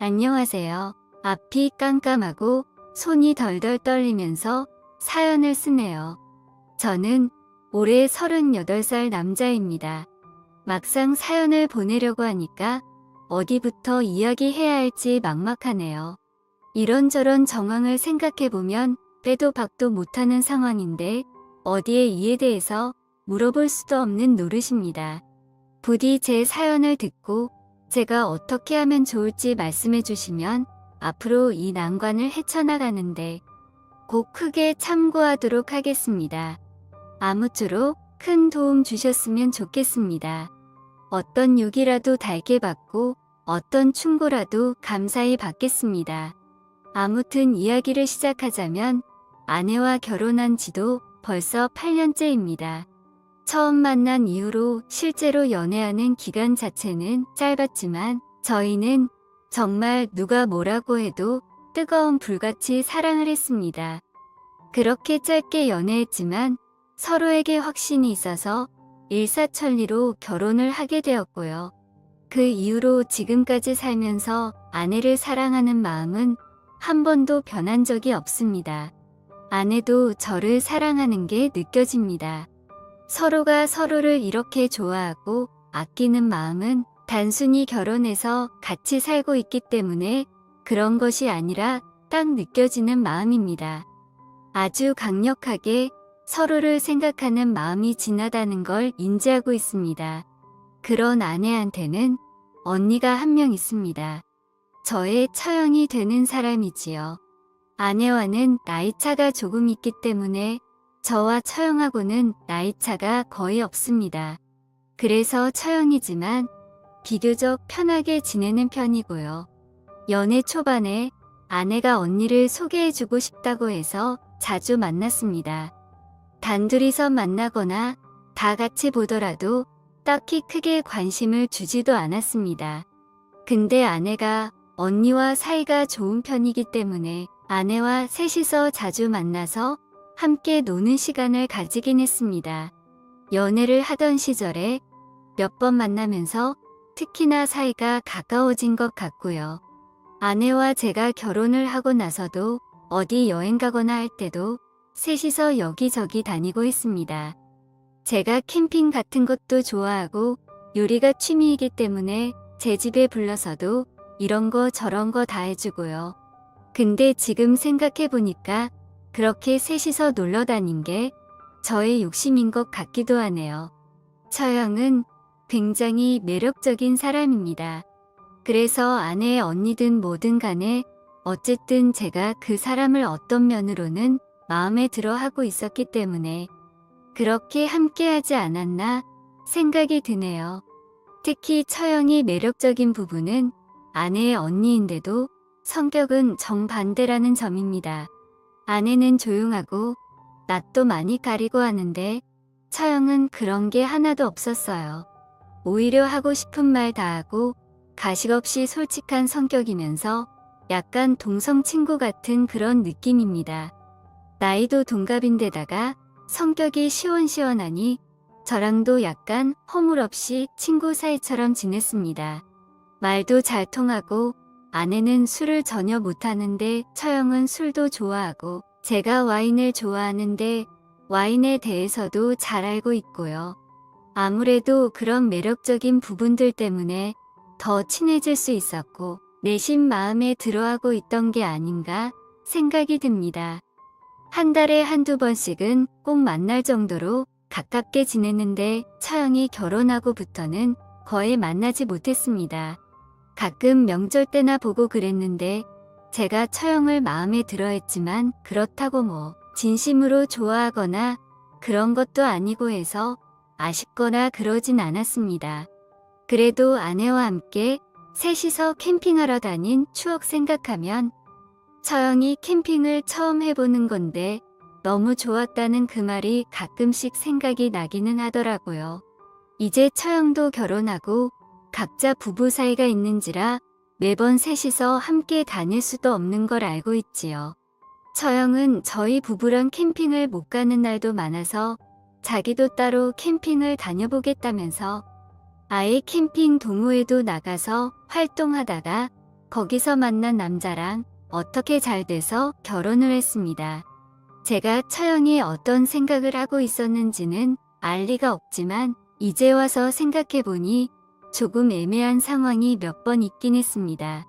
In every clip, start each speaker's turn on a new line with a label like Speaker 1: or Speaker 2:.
Speaker 1: 안녕하세요. 앞이 깜깜하고 손이 덜덜 떨리면서 사연을 쓰네요. 저는 올해 38살 남자입니다. 막상 사연을 보내려고 하니까 어디부터 이야기해야 할지 막막하네요. 이런저런 정황을 생각해보면 빼도 박도 못하는 상황인데 어디에 이에 대해서 물어볼 수도 없는 노릇입니다. 부디 제 사연을 듣고 제가 어떻게 하면 좋을지 말씀해 주시면 앞으로 이 난관을 헤쳐나가는데 꼭 크게 참고하도록 하겠습니다. 아무쪼록 큰 도움 주셨으면 좋겠습니다. 어떤 욕이라도 달게 받고 어떤 충고라도 감사히 받겠습니다. 아무튼 이야기를 시작하자면 아내와 결혼한 지도 벌써 8년째입니다. 처음 만난 이후로 실제로 연애하는 기간 자체는 짧았지만 저희는 정말 누가 뭐라고 해도 뜨거운 불같이 사랑을 했습니다. 그렇게 짧게 연애했지만 서로에게 확신이 있어서 일사천리로 결혼을 하게 되었고요. 그 이후로 지금까지 살면서 아내를 사랑하는 마음은 한 번도 변한 적이 없습니다. 아내도 저를 사랑하는 게 느껴집니다. 서로가 서로를 이렇게 좋아하고 아끼는 마음은 단순히 결혼해서 같이 살고 있기 때문에 그런 것이 아니라 딱 느껴지는 마음입니다. 아주 강력하게 서로를 생각하는 마음이 진하다는 걸 인지하고 있습니다. 그런 아내한테는 언니가 한 명 있습니다. 저의 처형이 되는 사람이지요. 아내와는 나이차가 조금 있기 때문에 저와 처형하고는 나이차가 거의 없습니다. 그래서 처형이지만 비교적 편하게 지내는 편이고요. 연애 초반에 아내가 언니를 소개해주고 싶다고 해서 자주 만났습니다. 단둘이서 만나거나 다 같이 보더라도 딱히 크게 관심을 주지도 않았습니다. 근데 아내가 언니와 사이가 좋은 편이기 때문에 아내와 셋이서 자주 만나서 함께 노는 시간을 가지긴 했습니다. 연애를 하던 시절에 몇 번 만나면서 특히나 사이가 가까워진 것 같고요. 아내와 제가 결혼을 하고 나서도 어디 여행 가거나 할 때도 셋이서 여기저기 다니고 했습니다. 제가 캠핑 같은 것도 좋아하고 요리가 취미이기 때문에 제 집에 불러서도 이런 거 저런 거 다 해주고요. 근데 지금 생각해보니까 그렇게 셋이서 놀러 다닌 게 저의 욕심인 것 같기도 하네요. 처형은 굉장히 매력적인 사람입니다. 그래서 아내의 언니든 뭐든 간에 어쨌든 제가 그 사람을 어떤 면으로는 마음에 들어 하고 있었기 때문에 그렇게 함께하지 않았나 생각이 드네요. 특히 처형이 매력적인 부분은 아내의 언니인데도 성격은 정반대라는 점입니다. 아내는 조용하고 낯도 많이 가리고 하는데 처형은 그런 게 하나도 없었어요. 오히려 하고 싶은 말 다 하고 가식 없이 솔직한 성격이면서 약간 동성 친구 같은 그런 느낌입니다. 나이도 동갑인데다가 성격이 시원시원하니 저랑도 약간 허물 없이 친구 사이처럼 지냈습니다. 말도 잘 통하고 아내는 술을 전혀 못하는데 처형은 술도 좋아하고 제가 와인을 좋아하는데 와인에 대해서도 잘 알고 있고요. 아무래도 그런 매력적인 부분들 때문에 더 친해질 수 있었고 내심 마음에 들어하고 있던 게 아닌가 생각이 듭니다. 한 달에 한두 번씩은 꼭 만날 정도로 가깝게 지냈는데 처형이 결혼하고부터는 거의 만나지 못했습니다. 가끔 명절 때나 보고 그랬는데 제가 처형을 마음에 들어 했지만 그렇다고 뭐 진심으로 좋아하거나 그런 것도 아니고 해서 아쉽거나 그러진 않았습니다. 그래도 아내와 함께 셋이서 캠핑하러 다닌 추억 생각하면 처형이 캠핑을 처음 해보는 건데 너무 좋았다는 그 말이 가끔씩 생각이 나기는 하더라고요. 이제 처형도 결혼하고 각자 부부 사이가 있는지라 매번 셋이서 함께 다닐 수도 없는 걸 알고 있지요. 처형은 저희 부부랑 캠핑을 못 가는 날도 많아서 자기도 따로 캠핑을 다녀보겠다면서 아예 캠핑 동호회도 나가서 활동하다가 거기서 만난 남자랑 어떻게 잘 돼서 결혼을 했습니다. 제가 처형이 어떤 생각을 하고 있었는지는 알 리가 없지만 이제 와서 생각해보니 조금 애매한 상황이 몇 번 있긴 했습니다.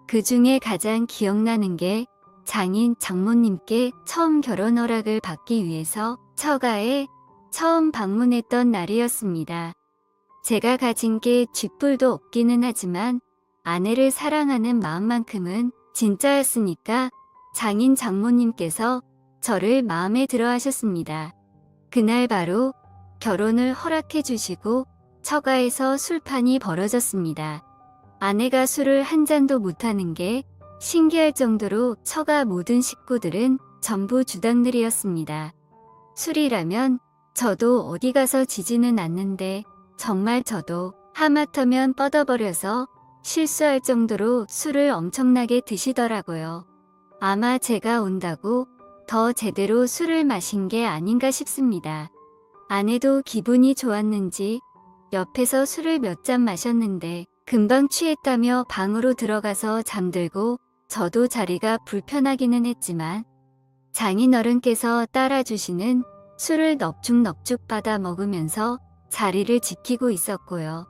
Speaker 1: 그 중에 가장 기억나는 게 장인 장모님께 처음 결혼 허락을 받기 위해서 처가에 처음 방문했던 날이었습니다. 제가 가진 게 쥐뿔도 없기는 하지만 아내를 사랑하는 마음만큼은 진짜였으니까 장인 장모님께서 저를 마음에 들어 하셨습니다. 그날 바로 결혼을 허락해 주시고 처가에서 술판이 벌어졌습니다. 아내가 술을 한 잔도 못하는 게 신기할 정도로 처가 모든 식구들은 전부 주당들이었습니다. 술이라면 저도 어디 가서 지지는 않는데 정말 저도 하마터면 뻗어버려서 실수할 정도로 술을 엄청나게 드시더라고요. 아마 제가 온다고 더 제대로 술을 마신 게 아닌가 싶습니다. 아내도 기분이 좋았는지 옆에서 술을 몇 잔 마셨는데 금방 취했다며 방으로 들어가서 잠들고 저도 자리가 불편하기는 했지만 장인어른께서 따라주시는 술을 넙죽넙죽 받아 먹으면서 자리를 지키고 있었고요.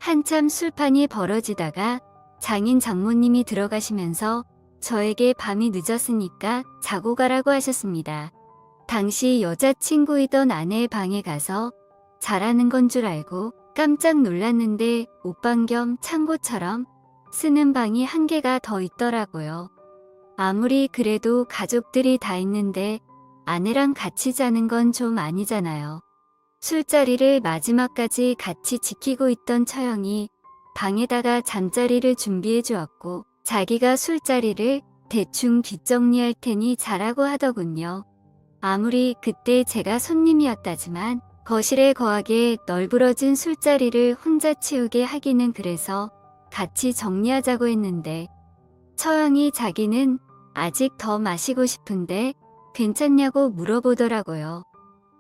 Speaker 1: 한참 술판이 벌어지다가 장인 장모님이 들어가시면서 저에게 밤이 늦었으니까 자고 가라고 하셨습니다. 당시 여자친구이던 아내의 방에 가서 자라는 건 줄 알고 깜짝 놀랐는데 옷방 겸 창고처럼 쓰는 방이 한 개가 더 있더라고요. 아무리 그래도 가족들이 다 있는데 아내랑 같이 자는 건 좀 아니잖아요. 술자리를 마지막까지 같이 지키고 있던 처형이 방에다가 잠자리를 준비해 주었고 자기가 술자리를 대충 뒷정리할 테니 자라고 하더군요. 아무리 그때 제가 손님이었다지만 거실에 거하게 널브러진 술자리를 혼자 치우게 하기는 그래서 같이 정리하자고 했는데 처형이 자기는 아직 더 마시고 싶은데 괜찮냐고 물어보더라고요.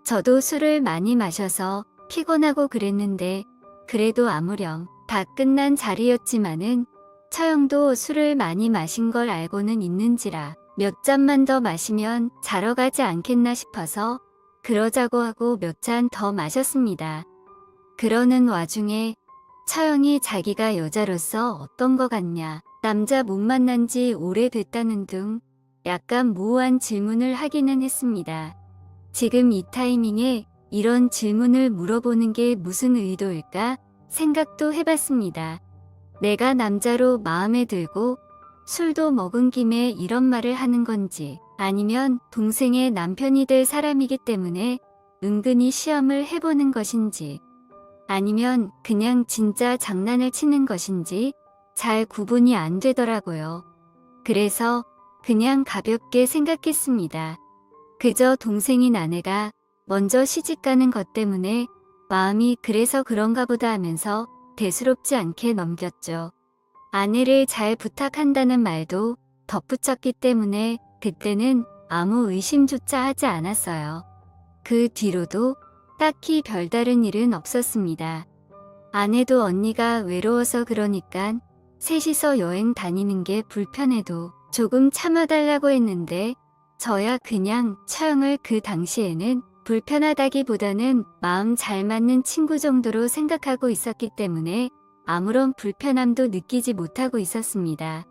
Speaker 1: 저도 술을 많이 마셔서 피곤하고 그랬는데 그래도 아무렴 다 끝난 자리였지만은 처형도 술을 많이 마신 걸 알고는 있는지라 몇 잔만 더 마시면 자러 가지 않겠나 싶어서 그러자고 하고 몇 잔 더 마셨습니다. 그러는 와중에 처형이 자기가 여자로서 어떤 거 같냐, 남자 못 만난 지 오래됐다는 등 약간 모호한 질문을 하기는 했습니다. 지금 이 타이밍에 이런 질문을 물어보는 게 무슨 의도일까 생각도 해봤습니다. 내가 남자로 마음에 들고 술도 먹은 김에 이런 말을 하는 건지 아니면 동생의 남편이 될 사람이기 때문에 은근히 시험을 해보는 것인지 아니면 그냥 진짜 장난을 치는 것인지 잘 구분이 안 되더라고요. 그래서 그냥 가볍게 생각했습니다. 그저 동생인 아내가 먼저 시집가는 것 때문에 마음이 그래서 그런가 보다 하면서 대수롭지 않게 넘겼죠. 아내를 잘 부탁한다는 말도 덧붙였기 때문에 그때는 아무 의심조차 하지 않았어요. 그 뒤로도 딱히 별다른 일은 없었습니다. 아내도 언니가 외로워서 그러니까 셋이서 여행 다니는 게 불편해도 조금 참아달라고 했는데 저야 그냥 처형을 그 당시에는 불편하다기보다는 마음 잘 맞는 친구 정도로 생각하고 있었기 때문에 아무런 불편함도 느끼지 못하고 있었습니다.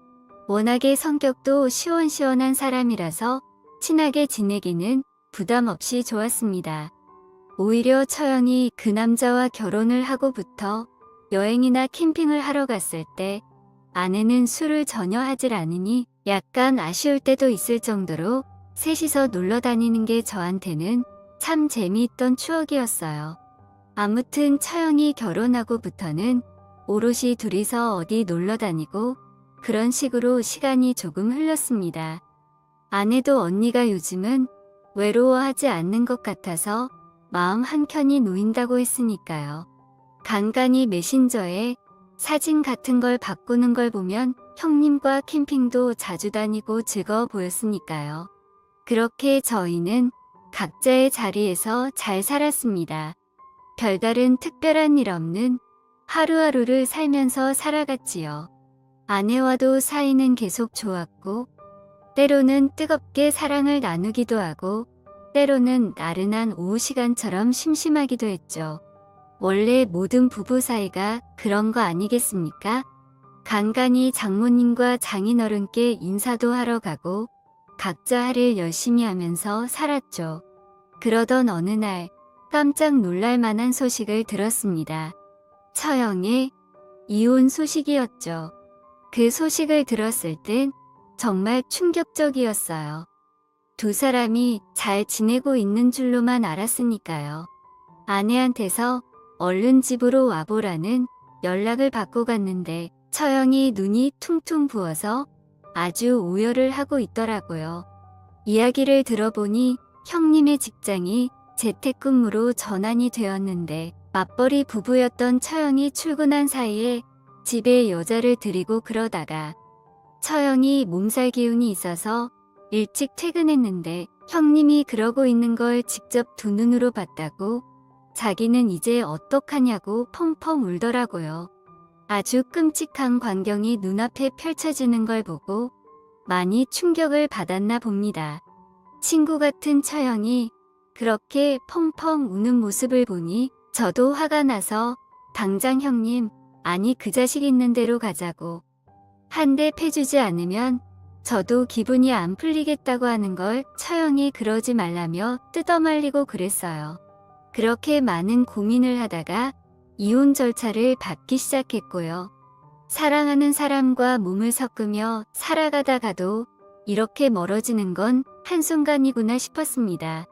Speaker 1: 워낙에 성격도 시원시원한 사람이라서 친하게 지내기는 부담 없이 좋았습니다. 오히려 처형이 그 남자와 결혼을 하고부터 여행이나 캠핑을 하러 갔을 때 아내는 술을 전혀 하질 않으니 약간 아쉬울 때도 있을 정도로 셋이서 놀러 다니는 게 저한테는 참 재미있던 추억이었어요. 아무튼 처형이 결혼하고부터는 오롯이 둘이서 어디 놀러 다니고 그런 식으로 시간이 조금 흘렀습니다. 아내도 언니가 요즘은 외로워하지 않는 것 같아서 마음 한켠이 놓인다고 했으니까요. 간간히 메신저에 사진 같은 걸 바꾸는 걸 보면 형님과 캠핑도 자주 다니고 즐거워 보였으니까요. 그렇게 저희는 각자의 자리에서 잘 살았습니다. 별다른 특별한 일 없는 하루하루를 살면서 살아갔지요. 아내와도 사이는 계속 좋았고, 때로는 뜨겁게 사랑을 나누기도 하고, 때로는 나른한 오후 시간처럼 심심하기도 했죠. 원래 모든 부부 사이가 그런 거 아니겠습니까? 간간히 장모님과 장인어른께 인사도 하러 가고, 각자 할 일 열심히 하면서 살았죠. 그러던 어느 날 깜짝 놀랄 만한 소식을 들었습니다. 처형의 이혼 소식이었죠. 그 소식을 들었을 땐 정말 충격적이었어요. 두 사람이 잘 지내고 있는 줄로만 알았으니까요. 아내한테서 얼른 집으로 와보라는 연락을 받고 갔는데 처형이 눈이 퉁퉁 부어서 아주 오열을 하고 있더라고요. 이야기를 들어보니 형님의 직장이 재택근무로 전환이 되었는데 맞벌이 부부였던 처형이 출근한 사이에 집에 여자를 들이고 그러다가 처형이 몸살 기운이 있어서 일찍 퇴근했는데 형님이 그러고 있는 걸 직접 두 눈으로 봤다고 자기는 이제 어떡하냐고 펑펑 울더라고요. 아주 끔찍한 광경이 눈앞에 펼쳐지는 걸 보고 많이 충격을 받았나 봅니다. 친구 같은 처형이 그렇게 펑펑 우는 모습을 보니 저도 화가 나서 당장 형님, 아니 그 자식 있는 대로 가자고. 한 대 패주지 않으면 저도 기분이 안 풀리겠다고 하는 걸 처형이 그러지 말라며 뜯어말리고 그랬어요. 그렇게 많은 고민을 하다가 이혼 절차를 밟기 시작했고요. 사랑하는 사람과 몸을 섞으며 살아가다가도 이렇게 멀어지는 건 한순간이구나 싶었습니다.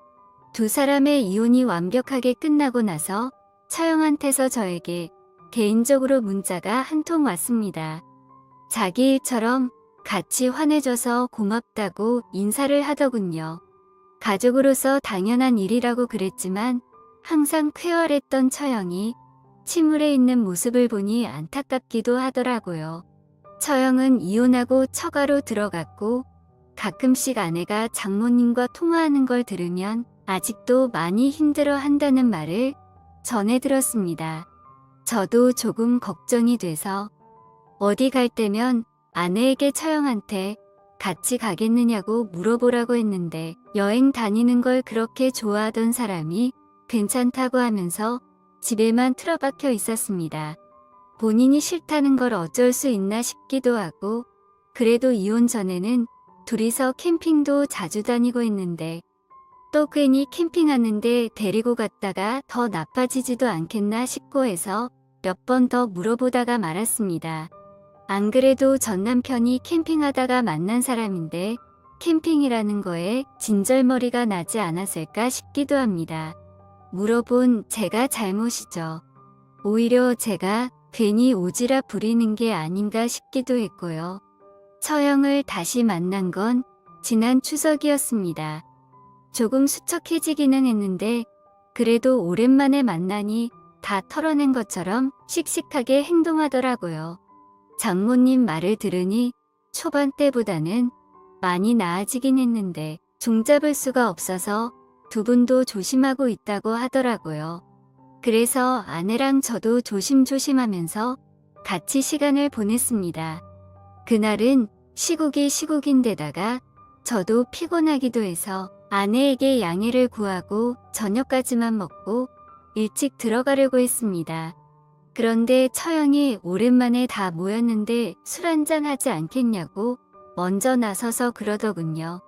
Speaker 1: 두 사람의 이혼이 완벽하게 끝나고 나서 처형한테서 저에게 개인적으로 문자가 한 통 왔습니다. 자기 일처럼 같이 환해져서 고맙다고 인사를 하더군요. 가족으로서 당연한 일이라고 그랬지만 항상 쾌활했던 처형이 침울해 있는 모습을 보니 안타깝기도 하더라고요. 처형은 이혼하고 처가로 들어갔고 가끔씩 아내가 장모님과 통화하는 걸 들으면 아직도 많이 힘들어 한다는 말을 전해 들었습니다. 저도 조금 걱정이 돼서 어디 갈 때면 아내에게 처형한테 같이 가겠느냐고 물어보라고 했는데 여행 다니는 걸 그렇게 좋아하던 사람이 괜찮다고 하면서 집에만 틀어박혀 있었습니다. 본인이 싫다는 걸 어쩔 수 있나 싶기도 하고 그래도 이혼 전에는 둘이서 캠핑도 자주 다니고 했는데 또 괜히 캠핑하는데 데리고 갔다가 더 나빠지지도 않겠나 싶고 해서 몇 번 더 물어보다가 말았습니다. 안 그래도 전 남편이 캠핑하다가 만난 사람인데 캠핑이라는 거에 진절머리가 나지 않았을까 싶기도 합니다. 물어본 제가 잘못이죠. 오히려 제가 괜히 오지랖 부리는 게 아닌가 싶기도 했고요. 처형을 다시 만난 건 지난 추석이었습니다. 조금 수척해지기는 했는데 그래도 오랜만에 만나니 다 털어낸 것처럼 씩씩하게 행동하더라고요. 장모님 말을 들으니 초반 때보다는 많이 나아지긴 했는데 종잡을 수가 없어서 두 분도 조심하고 있다고 하더라고요. 그래서 아내랑 저도 조심조심하면서 같이 시간을 보냈습니다. 그날은 시국이 시국인데다가 저도 피곤하기도 해서 아내에게 양해를 구하고 저녁까지만 먹고 일찍 들어가려고 했습니다. 그런데 처형이 오랜만에 다 모였는데 술 한잔 하지 않겠냐고 먼저 나서서 그러더군요.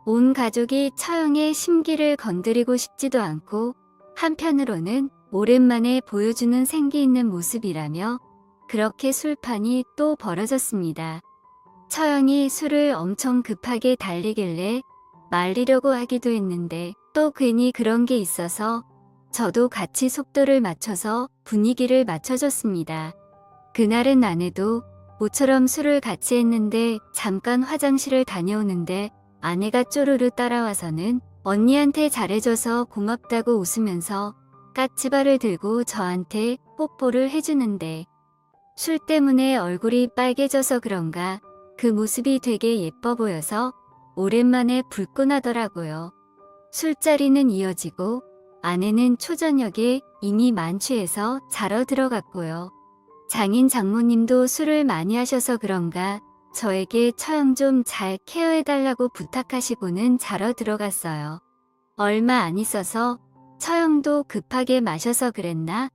Speaker 1: 온 가족이 처형의 심기를 건드리고 싶지도 않고 한편으로는 오랜만에 보여주는 생기 있는 모습이라며 그렇게 술판이 또 벌어졌습니다. 처형이 술을 엄청 급하게 달리길래 말리려고 하기도 했는데 또 괜히 그런 게 있어서 저도 같이 속도를 맞춰서 분위기를 맞춰줬습니다. 그날은 아내도 모처럼 술을 같이 했는데 잠깐 화장실을 다녀오는데 아내가 쪼르르 따라와서는 언니한테 잘해줘서 고맙다고 웃으면서 까치발을 들고 저한테 뽀뽀를 해주는데 술 때문에 얼굴이 빨개져서 그런가 그 모습이 되게 예뻐 보여서 오랜만에 불끈하더라고요. 술자리는 이어지고 아내는 초저녁에 이미 만취해서 자러 들어갔고요. 장인 장모님도 술을 많이 하셔서 그런가 저에게 처형 좀 잘 케어해달라고 부탁하시고는 자러 들어갔어요. 얼마 안 있어서 처형도 급하게 마셔서 그랬나?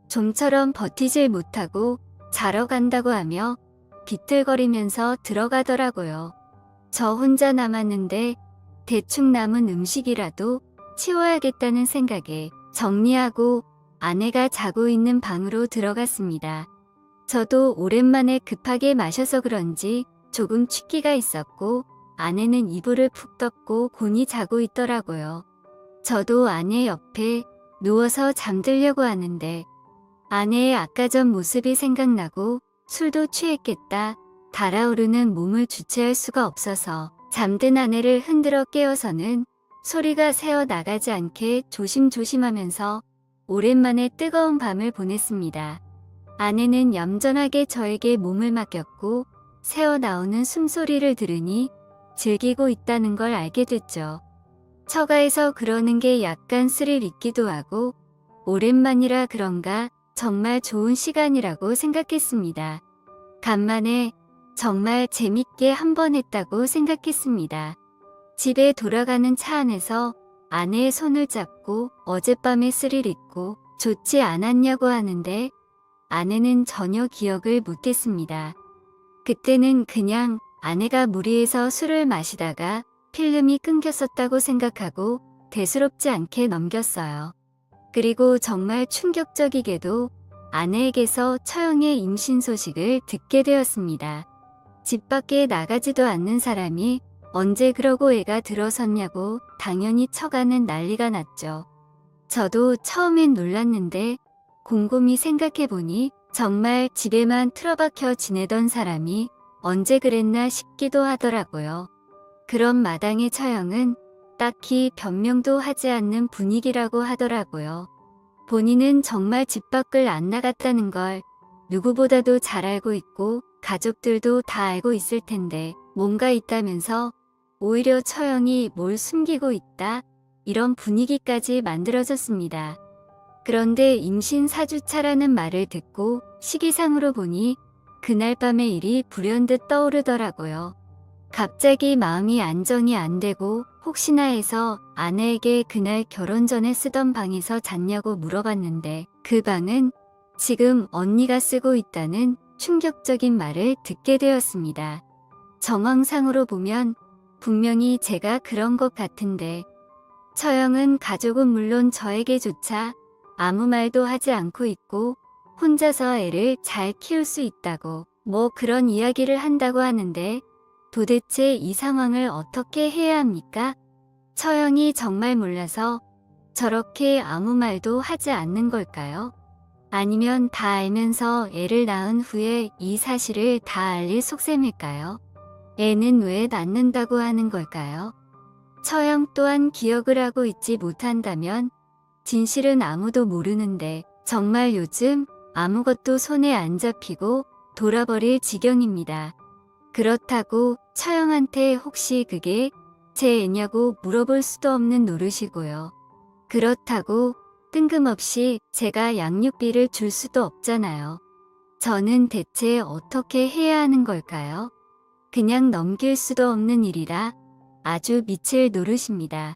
Speaker 1: 좀처럼 버티질 못하고 자러 간다고 하며 비틀거리면서 들어가더라고요. 저 혼자 남았는데 대충 남은 음식이라도 치워야겠다는 생각에 정리하고 아내가 자고 있는 방으로 들어갔습니다. 저도 오랜만에 급하게 마셔서 그런지 조금 취기가 있었고 아내는 이불을 푹 덮고 곤히 자고 있더라고요. 저도 아내 옆에 누워서 잠들려고 하는데 아내의 아까 전 모습이 생각나고 술도 취했겠다 달아오르는 몸을 주체할 수가 없어서 잠든 아내를 흔들어 깨워서는 소리가 새어 나가지 않게 조심조심하면서 오랜만에 뜨거운 밤을 보냈습니다. 아내는 얌전하게 저에게 몸을 맡겼고 새어 나오는 숨소리를 들으니 즐기고 있다는 걸 알게 됐죠. 처가에서 그러는 게 약간 스릴 있기도 하고 오랜만이라 그런가 정말 좋은 시간이라고 생각했습니다. 간만에 정말 재밌게 한번 했다고 생각했습니다. 집에 돌아가는 차 안에서 아내의 손을 잡고 어젯밤에 스릴 있고 좋지 않았냐고 하는데 아내는 전혀 기억을 못했습니다. 그때는 그냥 아내가 무리해서 술을 마시다가 필름이 끊겼었다고 생각하고 대수롭지 않게 넘겼어요. 그리고 정말 충격적이게도 아내에게서 처형의 임신 소식을 듣게 되었습니다. 집 밖에 나가지도 않는 사람이 언제 그러고 애가 들어섰냐고 당연히 처가는 난리가 났죠. 저도 처음엔 놀랐는데 곰곰이 생각해보니 정말 집에만 틀어박혀 지내던 사람이 언제 그랬나 싶기도 하더라고요. 그런 마당의 처형은 딱히 변명도 하지 않는 분위기라고 하더라고요. 본인은 정말 집 밖을 안 나갔다는 걸 누구보다도 잘 알고 있고 가족들도 다 알고 있을 텐데 뭔가 있다면서 오히려 처형이 뭘 숨기고 있다 이런 분위기까지 만들어졌습니다. 그런데 임신 4주차라는 말을 듣고 시기상으로 보니 그날 밤의 일이 불현듯 떠오르더라고요. 갑자기 마음이 안정이 안 되고 혹시나 해서 아내에게 그날 결혼 전에 쓰던 방에서 잤냐고 물어봤는데 그 방은 지금 언니가 쓰고 있다는 충격적인 말을 듣게 되었습니다. 정황상으로 보면 분명히 제가 그런 것 같은데 처형은 가족은 물론 저에게조차 아무 말도 하지 않고 있고 혼자서 애를 잘 키울 수 있다고 뭐 그런 이야기를 한다고 하는데 도대체 이 상황을 어떻게 해야 합니까? 처형이 정말 몰라서 저렇게 아무 말도 하지 않는 걸까요? 아니면 다 알면서 애를 낳은 후에 이 사실을 다 알릴 속셈일까요? 애는 왜 낳는다고 하는 걸까요? 처형 또한 기억을 하고 있지 못한다면 진실은 아무도 모르는데 정말 요즘 아무것도 손에 안 잡히고 돌아버릴 지경입니다. 그렇다고 처형한테 혹시 그게 제 애냐고 물어볼 수도 없는 노릇이고요. 그렇다고 뜬금없이 제가 양육비를 줄 수도 없잖아요. 저는 대체 어떻게 해야 하는 걸까요? 그냥 넘길 수도 없는 일이라 아주 미칠 노릇입니다.